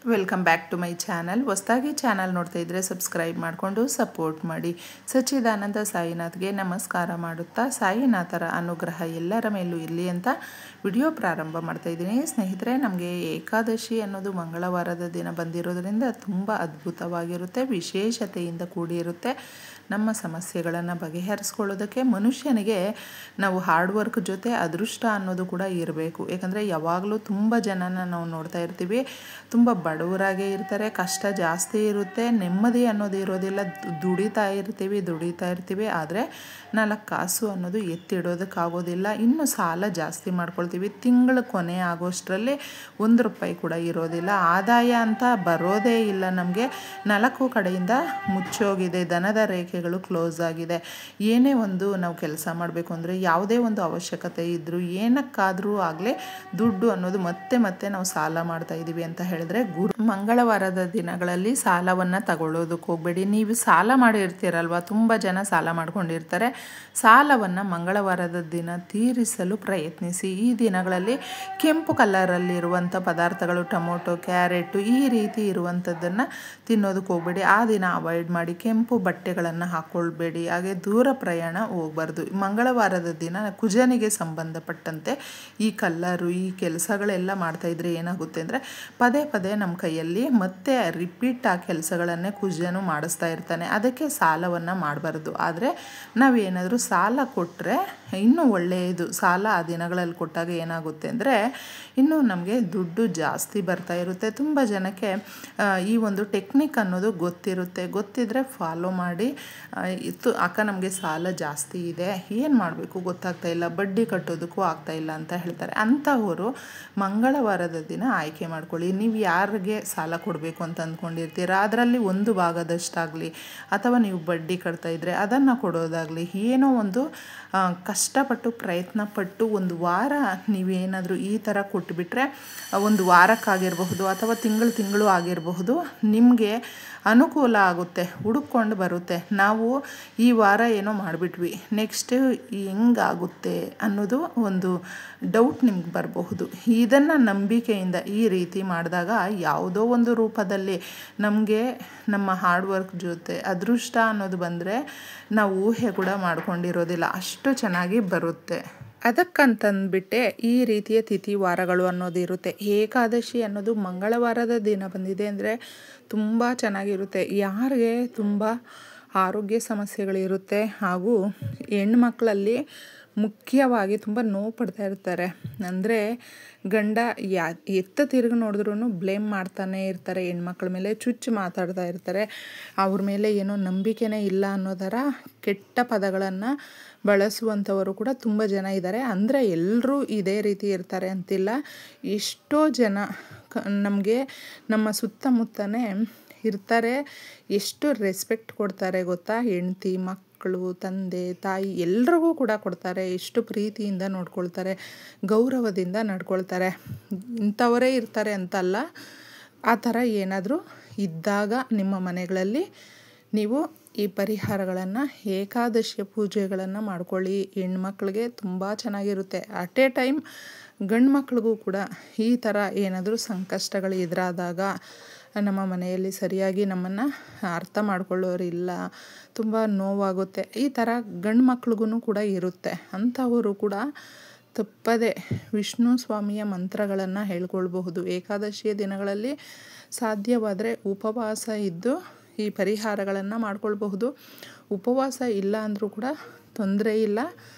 Welcome back to my channel. ಹೊಸದಾಗಿ channel ನೋಡ್ತಾ ಇದ್ದರೆ ಸಬ್ಸ್ಕ್ರೈಬ್ ಮಾಡಿಕೊಂಡು ಸಪೋರ್ಟ್ ಮಾಡಿ. ಸಚ್ಚಿದಾನಂದ ಸಾಯಿನಾಥ್ಗೆ ನಮಸ್ಕಾರ ಮಾಡುತ್ತಾ ಸಾಯಿನಾಥರ ಅನುಗ್ರಹ ಎಲ್ಲರ ಮೇಲೂ ಇರಲಿ ಅಂತ ವಿಡಿಯೋ ಪ್ರಾರಂಭ ಮಾಡ್ತಾ ಇದ್ದೀನಿ. ಸ್ನೇಹಿತರೆ, ನಮಗೆ ಏಕಾದಶಿ ಅನ್ನೋದು ಮಂಗಳವಾರದ ದಿನ ಬಂದಿರೋದ್ರಿಂದ ತುಂಬ ಅದ್ಭುತವಾಗಿರುತ್ತೆ, ವಿಶೇಷತೆಯಿಂದ ಕೂಡಿರುತ್ತೆ. ನಮ್ಮ ಸಮಸ್ಯೆಗಳನ್ನು ಬಗೆಹರಿಸ್ಕೊಳ್ಳೋದಕ್ಕೆ ಮನುಷ್ಯನಿಗೆ ನಾವು ಹಾರ್ಡ್ ವರ್ಕ್ ಜೊತೆ ಅದೃಷ್ಟ ಅನ್ನೋದು ಕೂಡ ಇರಬೇಕು. ಯಾಕಂದರೆ ಯಾವಾಗಲೂ ತುಂಬ ಜನನ ನಾವು ನೋಡ್ತಾ ಇರ್ತೀವಿ, ತುಂಬ ಬಡವರಾಗೇ ಇರ್ತಾರೆ, ಕಷ್ಟ ಜಾಸ್ತಿ ಇರುತ್ತೆ, ನೆಮ್ಮದಿ ಅನ್ನೋದು ಇರೋದಿಲ್ಲ. ದುಡಿತಾ ಇರ್ತೀವಿ, ಆದರೆ 4 ಕಾಸು ಅನ್ನೋದು ಎತ್ತಿಡೋದಕ್ಕಾಗೋದಿಲ್ಲ. ಇನ್ನು ಸಾಲ ಜಾಸ್ತಿ ಮಾಡ್ಕೊಳ್ತೀವಿ. ತಿಂಗಳು ಕೊನೆ ಆಗೋಷ್ಟರಲ್ಲಿ 1 ರೂಪಾಯಿ ಕೂಡ ಇರೋದಿಲ್ಲ. ಆದಾಯ ಅಂತ ಬರೋದೇ ಇಲ್ಲ ನಮಗೆ. 4 ಕಡೆಯಿಂದ ಮುಚ್ಚೋಗಿದೆ, ದನದ ರೇಖೆಗಳು ಕ್ಲೋಸ್ ಆಗಿದೆ. ಏನೇ ಒಂದು ನಾವು ಕೆಲಸ ಮಾಡಬೇಕು ಅಂದರೆ, ಯಾವುದೇ ಒಂದು ಅವಶ್ಯಕತೆ ಇದ್ದರೂ ಏನಕ್ಕಾದರೂ ಆಗಲಿ ದುಡ್ಡು ಅನ್ನೋದು ಮತ್ತೆ ನಾವು ಸಾಲ ಮಾಡ್ತಾ ಇದ್ದೀವಿ ಅಂತ ಹೇಳಿದ್ರೆ ಮಂಗಳವಾರದ ದಿನಗಳಲ್ಲಿ ಸಾಲವನ್ನು ತಗೊಳ್ಳೋದಕ್ಕೆ ಹೋಗಬೇಡಿ. ನೀವು ಸಾಲ ಮಾಡಿರ್ತೀರಲ್ವ, ತುಂಬ ಜನ ಸಾಲ ಮಾಡ್ಕೊಂಡಿರ್ತಾರೆ. ಸಾಲವನ್ನು ಮಂಗಳವಾರದ ದಿನ ತೀರಿಸಲು ಪ್ರಯತ್ನಿಸಿ. ಈ ದಿನಗಳಲ್ಲಿ ಕೆಂಪು ಕಲರಲ್ಲಿರುವಂಥ ಪದಾರ್ಥಗಳು, ಟೊಮೊಟೊ, ಕ್ಯಾರೆಟು ಈ ರೀತಿ ಇರುವಂಥದ್ದನ್ನು ತಿನ್ನೋದಕ್ಕೆ ಹೋಗಬೇಡಿ. ಆ ದಿನ ಅವಾಯ್ಡ್ ಮಾಡಿ. ಕೆಂಪು ಬಟ್ಟೆಗಳನ್ನು ಹಾಕ್ಕೊಳ್ಬೇಡಿ. ಹಾಗೆ ದೂರ ಪ್ರಯಾಣ ಹೋಗಬಾರ್ದು. ಮಂಗಳವಾರದ ದಿನ ಕುಜನಿಗೆ ಸಂಬಂಧಪಟ್ಟಂತೆ ಈ ಕಲ್ಲರು, ಈ ಕೆಲಸಗಳೆಲ್ಲ ಮಾಡ್ತಾಯಿದ್ರೆ ಏನಾಗುತ್ತೆ ಅಂದರೆ ಪದೇ ನಮ್ಮ ಕೈಯಲ್ಲಿ ಮತ್ತೆ ರಿಪೀಟ್ ಆ ಕೆಲಸಗಳನ್ನೇ ಕುಜನು ಮಾಡಿಸ್ತಾ ಇರ್ತಾನೆ. ಅದಕ್ಕೆ ಸಾಲವನ್ನು ಮಾಡಬಾರ್ದು. ಆದರೆ ನಾವೇನಾದರೂ ಸಾಲ ಕೊಟ್ಟರೆ ಇನ್ನೂ ಒಳ್ಳೆಯದು. ಸಾಲ ಆ ದಿನಗಳಲ್ಲಿ ಕೊಟ್ಟಾಗ ಏನಾಗುತ್ತೆ ಅಂದರೆ ಇನ್ನೂ ನಮಗೆ ದುಡ್ಡು ಜಾಸ್ತಿ ಬರ್ತಾ ಇರುತ್ತೆ. ತುಂಬ ಜನಕ್ಕೆ ಈ ಒಂದು ಟೆಕ್ನಿಕ್ ಅನ್ನೋದು ಗೊತ್ತಿದ್ದರೆ ಫಾಲೋ ಮಾಡಿ. ಅಕ್ಕ ನಮಗೆ ಸಾಲ ಜಾಸ್ತಿ ಇದೆ, ಏನು ಮಾಡಬೇಕು ಗೊತ್ತಾಗ್ತಾ ಇಲ್ಲ, ಬಡ್ಡಿ ಕಟ್ಟೋದಕ್ಕೂ ಆಗ್ತಾಯಿಲ್ಲ ಅಂತ ಹೇಳ್ತಾರೆ. ಅಂಥವರು ಮಂಗಳವಾರದ ದಿನ ಆಯ್ಕೆ ಮಾಡ್ಕೊಳ್ಳಿ. ನೀವು ಯಾರಿಗೆ ಸಾಲ ಕೊಡಬೇಕು ಅಂತ ಅಂದ್ಕೊಂಡಿರ್ತೀರ ಅದರಲ್ಲಿ ಒಂದು ಭಾಗದಷ್ಟಾಗಲಿ, ಅಥವಾ ನೀವು ಬಡ್ಡಿ ಕಟ್ತಾ ಇದ್ದರೆ ಅದನ್ನು ಕೊಡೋದಾಗಲಿ, ಏನೋ ಒಂದು ಕಷ್ಟಪಟ್ಟು ಪ್ರಯತ್ನಪಟ್ಟು ಒಂದು ವಾರ ನೀವೇನಾದರೂ ಈ ಥರ ಕೊಟ್ಟುಬಿಟ್ರೆ, ಒಂದು ವಾರಕ್ಕಾಗಿರಬಹುದು ಅಥವಾ ತಿಂಗಳು ಆಗಿರಬಹುದು, ನಿಮಗೆ ಅನುಕೂಲ ಆಗುತ್ತೆ, ಹುಡುಕೊಂಡು ಬರುತ್ತೆ. ನಾವು ಈ ವಾರ ಏನೋ ಮಾಡಿಬಿಟ್ವಿ, ನೆಕ್ಸ್ಟ್ ಹೆಂಗಾಗುತ್ತೆ ಅನ್ನೋದು ಒಂದು ಡೌಟ್ ನಿಮ್ಗೆ ಬರಬಹುದು. ಇದನ್ನು ನಂಬಿಕೆಯಿಂದ ಈ ರೀತಿ ಮಾಡಿದಾಗ ಯಾವುದೋ ಒಂದು ರೂಪದಲ್ಲಿ ನಮಗೆ ನಮ್ಮ ಹಾರ್ಡ್ ವರ್ಕ್ ಜೊತೆ ಅದೃಷ್ಟ ಅನ್ನೋದು ಬಂದರೆ ನಾವು ಊಹೆ ಕೂಡ ಮಾಡ್ಕೊಂಡಿರೋದಿಲ್ಲ, ಅಷ್ಟು ಚೆನ್ನಾಗಿ ಬರುತ್ತೆ. ಅದಕ್ಕಂತಂದ್ಬಿಟ್ಟೆ ಈ ರೀತಿಯ ತಿಥಿ ವಾರಗಳು ಅನ್ನೋದು ಇರುತ್ತೆ. ಏಕಾದಶಿ ಅನ್ನೋದು ಮಂಗಳವಾರದ ದಿನ ಬಂದಿದೆ ಅಂದರೆ ತುಂಬ ಚೆನ್ನಾಗಿರುತ್ತೆ. ಯಾರಿಗೆ ತುಂಬ ಆರೋಗ್ಯ ಸಮಸ್ಯೆಗಳಿರುತ್ತೆ ಹಾಗೂ ಹೆಣ್ಮಕ್ಳಲ್ಲಿ ಮುಖ್ಯವಾಗಿ ತುಂಬ ನೋವು ಪಡ್ತಾ ಇರ್ತಾರೆ. ಅಂದರೆ ಗಂಡ ಎತ್ತ ತಿರುಗಿ ನೋಡಿದ್ರೂ ಬ್ಲೇಮ್ ಮಾಡ್ತಾನೆ ಇರ್ತಾರೆ, ಹೆಣ್ಮಕ್ಳ ಮೇಲೆ ಚುಚ್ಚು ಮಾತಾಡ್ತಾ ಇರ್ತಾರೆ, ಅವ್ರ ಮೇಲೆ ಏನೋ ನಂಬಿಕೆನೇ ಇಲ್ಲ ಅನ್ನೋದರ ಕೆಟ್ಟ ಪದಗಳನ್ನು ಬಳಸುವಂಥವರು ಕೂಡ ತುಂಬ ಜನ ಇದ್ದಾರೆ. ಅಂದರೆ ಎಲ್ಲರೂ ಇದೇ ರೀತಿ ಇರ್ತಾರೆ ಅಂತಿಲ್ಲ. ಎಷ್ಟೋ ಜನ ನಮಗೆ ನಮ್ಮ ಸುತ್ತಮುತ್ತನೇ ಇರ್ತಾರೆ. ಎಷ್ಟು ರೆಸ್ಪೆಕ್ಟ್ ಕೊಡ್ತಾರೆ ಗೊತ್ತಾ? ಹೆಂಡ್ತಿ, ಮಕ್ಕಳು, ತಂದೆ, ತಾಯಿ ಎಲ್ರಿಗೂ ಕೂಡ ಕೊಡ್ತಾರೆ. ಎಷ್ಟು ಪ್ರೀತಿಯಿಂದ ನೋಡ್ಕೊಳ್ತಾರೆ, ಗೌರವದಿಂದ ನಡ್ಕೊಳ್ತಾರೆ. ಇಂಥವರೇ ಇರ್ತಾರೆ ಅಂತಲ್ಲ. ಆ ಥರ ಏನಾದರೂ ಇದ್ದಾಗ ನಿಮ್ಮ ಮನೆಗಳಲ್ಲಿ ನೀವು ಈ ಪರಿಹಾರಗಳನ್ನು, ಏಕಾದಶಿಯ ಪೂಜೆಗಳನ್ನು ಮಾಡ್ಕೊಳ್ಳಿ. ಹೆಣ್ಮಕ್ಳಿಗೆ ತುಂಬ ಚೆನ್ನಾಗಿರುತ್ತೆ. ಅಟ್ ಎ ಟೈಮ್ ಗಂಡು ಮಕ್ಳಿಗೂ ಕೂಡ ಈ ಥರ ಏನಾದರೂ ಸಂಕಷ್ಟಗಳು ಎದುರಾದಾಗ ನಮ್ಮ ಮನೆಯಲ್ಲಿ ಸರಿಯಾಗಿ ನಮ್ಮನ್ನು ಅರ್ಥ ಮಾಡ್ಕೊಳ್ಳೋರಿಲ್ಲ, ತುಂಬ ನೋವಾಗುತ್ತೆ. ಈ ಥರ ಗಂಡು ಮಕ್ಳಿಗೂ ಕೂಡ ಇರುತ್ತೆ. ಅಂಥವರು ಕೂಡ ತಪ್ಪದೆ ವಿಷ್ಣು ಸ್ವಾಮಿಯ ಮಂತ್ರಗಳನ್ನು ಹೇಳ್ಕೊಳ್ಬಹುದು. ಏಕಾದಶಿಯ ದಿನಗಳಲ್ಲಿ ಸಾಧ್ಯವಾದರೆ ಉಪವಾಸ ಇದ್ದು ಈ ಪರಿಹಾರಗಳನ್ನು ಮಾಡ್ಕೊಳ್ಬಹುದು. ಉಪವಾಸ ಇಲ್ಲ ಅಂದರೂ ಕೂಡ ತೊಂದರೆ ಇಲ್ಲ,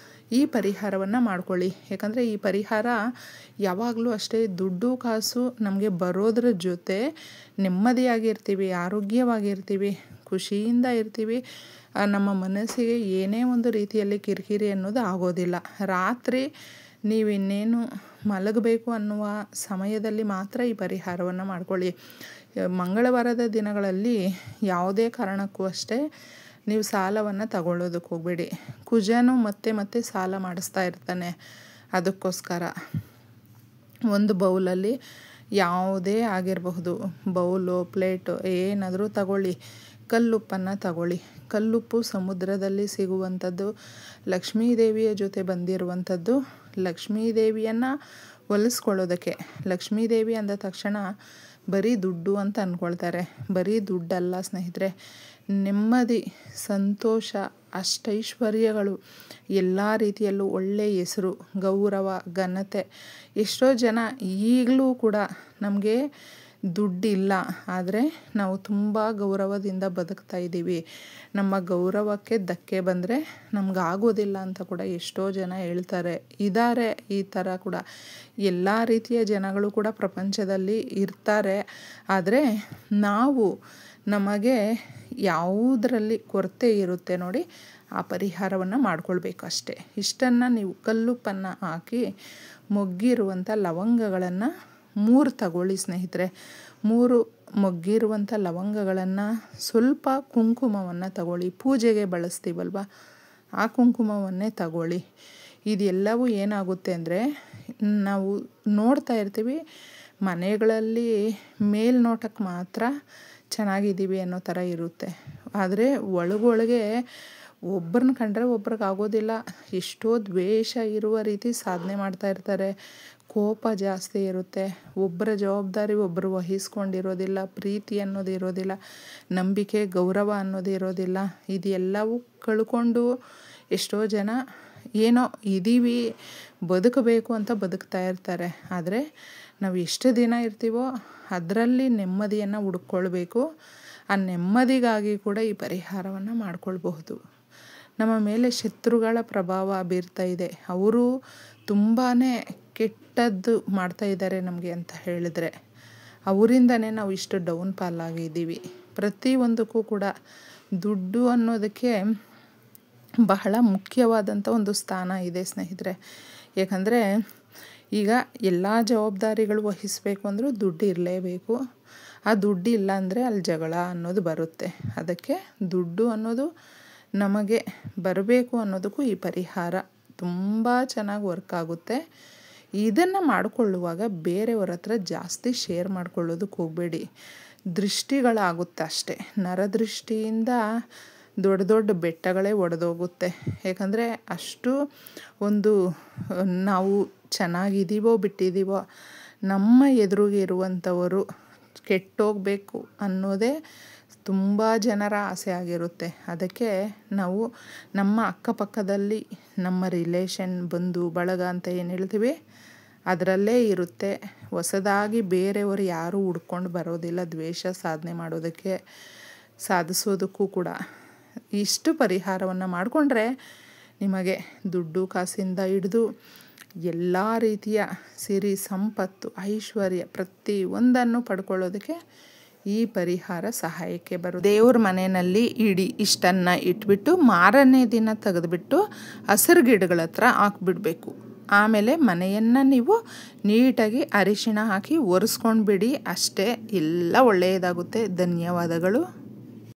ಈ ಪರಿಹಾರವನ್ನು ಮಾಡ್ಕೊಳ್ಳಿ. ಯಾಕಂದರೆ ಈ ಪರಿಹಾರ ಯಾವಾಗಲೂ ಅಷ್ಟೇ ದುಡ್ಡು ಕಾಸು ನಮಗೆ ಬರೋದ್ರ ಜೊತೆ ನೆಮ್ಮದಿಯಾಗಿರ್ತೀವಿ, ಆರೋಗ್ಯವಾಗಿರ್ತೀವಿ, ಖುಷಿಯಿಂದ ಇರ್ತೀವಿ. ನಮ್ಮ ಮನಸ್ಸಿಗೆ ಏನೇ ಒಂದು ರೀತಿಯಲ್ಲಿ ಕಿರಿಕಿರಿ ಅನ್ನೋದು ಆಗೋದಿಲ್ಲ. ರಾತ್ರಿ ನೀವಿನ್ನೇನು ಮಲಗಬೇಕು ಅನ್ನುವ ಸಮಯದಲ್ಲಿ ಮಾತ್ರ ಈ ಪರಿಹಾರವನ್ನು ಮಾಡ್ಕೊಳ್ಳಿ. ಮಂಗಳವಾರದ ದಿನಗಳಲ್ಲಿ ಯಾವುದೇ ಕಾರಣಕ್ಕೂ ಅಷ್ಟೇ ನೀವು ಸಾಲವನ್ನು ತಗೊಳ್ಳೋದಕ್ಕೆ ಹೋಗಬೇಡಿ. ಕುಜನು ಮತ್ತೆ ಸಾಲ ಮಾಡಿಸ್ತಾ ಇರ್ತಾನೆ. ಅದಕ್ಕೋಸ್ಕರ ಒಂದು ಬೌಲಲ್ಲಿ ಯಾವುದೇ ಆಗಿರಬಹುದು, ಬೌಲು, ಪ್ಲೇಟು ಏನಾದರೂ ತಗೊಳ್ಳಿ, ಕಲ್ಲುಪ್ಪನ್ನು ತಗೊಳ್ಳಿ. ಕಲ್ಲುಪ್ಪು ಸಮುದ್ರದಲ್ಲಿ ಸಿಗುವಂಥದ್ದು, ಲಕ್ಷ್ಮೀದೇವಿಯ ಜೊತೆ ಬಂದಿರುವಂಥದ್ದು. ಲಕ್ಷ್ಮೀದೇವಿಯನ್ನು ಒಲಿಸ್ಕೊಳ್ಳೋದಕ್ಕೆ, ಲಕ್ಷ್ಮೀದೇವಿ ಅಂದ ತಕ್ಷಣ ಬರೀ ದುಡ್ಡು ಅಂತ ಅಂದ್ಕೊಳ್ತಾರೆ. ಬರೀ ದುಡ್ಡಲ್ಲ ಸ್ನೇಹಿತರೆ, ನೆಮ್ಮದಿ, ಸಂತೋಷ, ಅಷ್ಟೈಶ್ವರ್ಯಗಳು, ಎಲ್ಲ ರೀತಿಯಲ್ಲೂ ಒಳ್ಳೆಯ ಹೆಸರು, ಗೌರವ, ಘನತೆ. ಎಷ್ಟೋ ಜನ ಈಗಲೂ ಕೂಡ ನಮಗೆ ದುಡ್ಡಿಲ್ಲ, ಆದರೆ ನಾವು ತುಂಬ ಗೌರವದಿಂದ ಬದುಕ್ತಾ ಇದ್ದೀವಿ. ನಮ್ಮ ಗೌರವಕ್ಕೆ ಧಕ್ಕೆ ಬಂದರೆ ನಮಗಾಗೋದಿಲ್ಲ ಅಂತ ಕೂಡ ಎಷ್ಟೋ ಜನ ಹೇಳ್ತಾರೆ, ಇದ್ದಾರೆ. ಈ ಥರ ಕೂಡ ಎಲ್ಲ ರೀತಿಯ ಜನಗಳು ಕೂಡ ಪ್ರಪಂಚದಲ್ಲಿ ಇರ್ತಾರೆ. ಆದರೆ ನಾವು ನಮಗೆ ಯಾವುದರಲ್ಲಿ ಕೊರತೆ ಇರುತ್ತೆ ನೋಡಿ, ಆ ಪರಿಹಾರವನ್ನು ಮಾಡ್ಕೊಳ್ಬೇಕು ಅಷ್ಟೇ. ಇಷ್ಟನ್ನು ನೀವು ಕಲ್ಲುಪ್ಪನ್ನು ಹಾಕಿ ಮೊಗ್ಗಿರುವಂಥ ಲವಂಗಗಳನ್ನು 3 ತಗೊಳ್ಳಿ ಸ್ನೇಹಿತರೆ. 3 ಮೊಗ್ಗಿರುವಂಥ ಲವಂಗಗಳನ್ನು, ಸ್ವಲ್ಪ ಕುಂಕುಮವನ್ನು ತಗೊಳ್ಳಿ. ಪೂಜೆಗೆ ಬಳಸ್ತೀವಲ್ವ, ಆ ಕುಂಕುಮವನ್ನೇ ತಗೊಳ್ಳಿ. ಇದೆಲ್ಲವೂ ಏನಾಗುತ್ತೆ ಅಂದರೆ, ನಾವು ನೋಡ್ತಾ ಇರ್ತೀವಿ ಮನೆಗಳಲ್ಲಿ ಮೇಲ್ನೋಟಕ್ಕೆ ಮಾತ್ರ ಚೆನ್ನಾಗಿದ್ದೀವಿ ಅನ್ನೋ ಥರ ಇರುತ್ತೆ. ಆದರೆ ಒಳಗೊಳಗೆ ಒಬ್ಬರನ್ನ ಕಂಡ್ರೆ ಒಬ್ರಿಗೆ ಆಗೋದಿಲ್ಲ. ಎಷ್ಟೋ ದ್ವೇಷ ಇರುವ ರೀತಿ ಸಾಧನೆ ಮಾಡ್ತಾ ಇರ್ತಾರೆ. ಕೋಪ ಜಾಸ್ತಿ ಇರುತ್ತೆ. ಒಬ್ಬರ ಜವಾಬ್ದಾರಿ ಒಬ್ಬರು ವಹಿಸ್ಕೊಂಡಿರೋದಿಲ್ಲ. ಪ್ರೀತಿ ಅನ್ನೋದು ಇರೋದಿಲ್ಲ. ನಂಬಿಕೆ, ಗೌರವ ಅನ್ನೋದು ಇರೋದಿಲ್ಲ. ಇದೆಲ್ಲವೂ ಕಳ್ಕೊಂಡು ಎಷ್ಟೋ ಜನ ಏನೋ ಇದ್ದೀವಿ, ಬದುಕಬೇಕು ಅಂತ ಬದುಕ್ತಾ ಇರ್ತಾರೆ. ಆದರೆ ನಾವು ಎಷ್ಟು ದಿನ ಇರ್ತೀವೋ ಅದರಲ್ಲಿ ನೆಮ್ಮದಿಯನ್ನು ಹುಡ್ಕೊಳ್ಬೇಕು. ಆ ನೆಮ್ಮದಿಗಾಗಿ ಕೂಡ ಈ ಪರಿಹಾರವನ್ನು ಮಾಡ್ಕೊಳ್ಬಹುದು. ನಮ್ಮ ಮೇಲೆ ಶತ್ರುಗಳ ಪ್ರಭಾವ ಬೀರ್ತಾ ಇದೆ, ಅವರು ತುಂಬಾ ಕೆಟ್ಟದ್ದು ಮಾಡ್ತಾ ಇದ್ದಾರೆ ನಮಗೆ ಅಂತ ಹೇಳಿದ್ರೆ, ಅವರಿಂದನೇ ನಾವು ಇಷ್ಟು ಡೌನ್ ಫಾಲ್ ಆಗಿದ್ದೀವಿ. ಪ್ರತಿಯೊಂದಕ್ಕೂ ಕೂಡ ದುಡ್ಡು ಅನ್ನೋದಕ್ಕೆ ಬಹಳ ಮುಖ್ಯವಾದಂಥ ಒಂದು ಸ್ಥಾನ ಇದೆ ಸ್ನೇಹಿತರೆ. ಯಾಕಂದರೆ ಈಗ ಎಲ್ಲ ಜವಾಬ್ದಾರಿಗಳು ವಹಿಸಬೇಕು ಅಂದರೂ ದುಡ್ಡು ಇರಲೇಬೇಕು. ಆ ದುಡ್ಡು ಇಲ್ಲ ಅಂದರೆ ಅಲ್ಲಿ ಜಗಳ ಅನ್ನೋದು ಬರುತ್ತೆ. ಅದಕ್ಕೆ ದುಡ್ಡು ಅನ್ನೋದು ನಮಗೆ ಬರಬೇಕು ಅನ್ನೋದಕ್ಕೂ ಈ ಪರಿಹಾರ ತುಂಬ ಚೆನ್ನಾಗಿ ವರ್ಕ್ ಆಗುತ್ತೆ. ಇದನ್ನು ಮಾಡಿಕೊಳ್ಳುವಾಗ ಬೇರೆಯವ್ರ ಹತ್ರ ಜಾಸ್ತಿ ಶೇರ್ ಮಾಡ್ಕೊಳ್ಳೋದಕ್ಕೆ ಹೋಗಬೇಡಿ. ದೃಷ್ಟಿಗಳಾಗುತ್ತೆ ಅಷ್ಟೇ. ನರದೃಷ್ಟಿಯಿಂದ ದೊಡ್ಡ ದೊಡ್ಡ ಬೆಟ್ಟಗಳೇ ಒಡೆದೋಗುತ್ತೆ. ಯಾಕಂದರೆ ಅಷ್ಟು ಒಂದು ನಾವು ಚೆನ್ನಾಗಿದ್ದೀವೋ ಬಿಟ್ಟಿದ್ದೀವೋ, ನಮ್ಮ ಎದುರಿಗೆ ಇರುವಂಥವರು ಕೆಟ್ಟೋಗಬೇಕು ಅನ್ನೋದೇ ತುಂಬ ಜನರ ಆಸೆ ಆಗಿರುತ್ತೆ. ಅದಕ್ಕೆ ನಾವು ನಮ್ಮ ಅಕ್ಕಪಕ್ಕದಲ್ಲಿ ನಮ್ಮ ರಿಲೇಷನ್, ಬಂಧು ಬಳಗ ಅಂತ ಏನು ಹೇಳ್ತೀವಿ ಅದರಲ್ಲೇ ಇರುತ್ತೆ. ಹೊಸದಾಗಿ ಬೇರೆಯವರು ಯಾರೂ ಹುಡ್ಕೊಂಡು ಬರೋದಿಲ್ಲ ದ್ವೇಷ ಸಾಧನೆ ಮಾಡೋದಕ್ಕೆ, ಸಾಧಿಸೋದಕ್ಕೂ ಕೂಡ. ಇಷ್ಟು ಪರಿಹಾರವನ್ನು ಮಾಡಿಕೊಂಡ್ರೆ ನಿಮಗೆ ದುಡ್ಡು ಕಾಸಿಂದ ಹಿಡಿದು ಎಲ್ಲ ರೀತಿಯ ಸಿರಿ ಸಂಪತ್ತು, ಐಶ್ವರ್ಯ ಪ್ರತಿಯೊಂದನ್ನು ಪಡ್ಕೊಳ್ಳೋದಕ್ಕೆ ಈ ಪರಿಹಾರ ಸಹಾಯಕ್ಕೆ ಬರುತ್ತೆ. ದೇವ್ರ ಮನೆಯಲ್ಲಿ ಇಷ್ಟನ್ನು ಇಟ್ಬಿಟ್ಟು ಮಾರನೇ ದಿನ ತೆಗೆದುಬಿಟ್ಟು ಹಸಿರು ಗಿಡಗಳ ಹತ್ರ ಹಾಕ್ಬಿಡ್ಬೇಕು. ಆಮೇಲೆ ಮನೆಯನ್ನು ನೀವು ನೀಟಾಗಿ ಅರಿಶಿಣ ಹಾಕಿ ಒರೆಸ್ಕೊಂಡು ಬಿಡಿ. ಅಷ್ಟೇ, ಎಲ್ಲ ಒಳ್ಳೆಯದಾಗುತ್ತೆ. ಧನ್ಯವಾದಗಳು.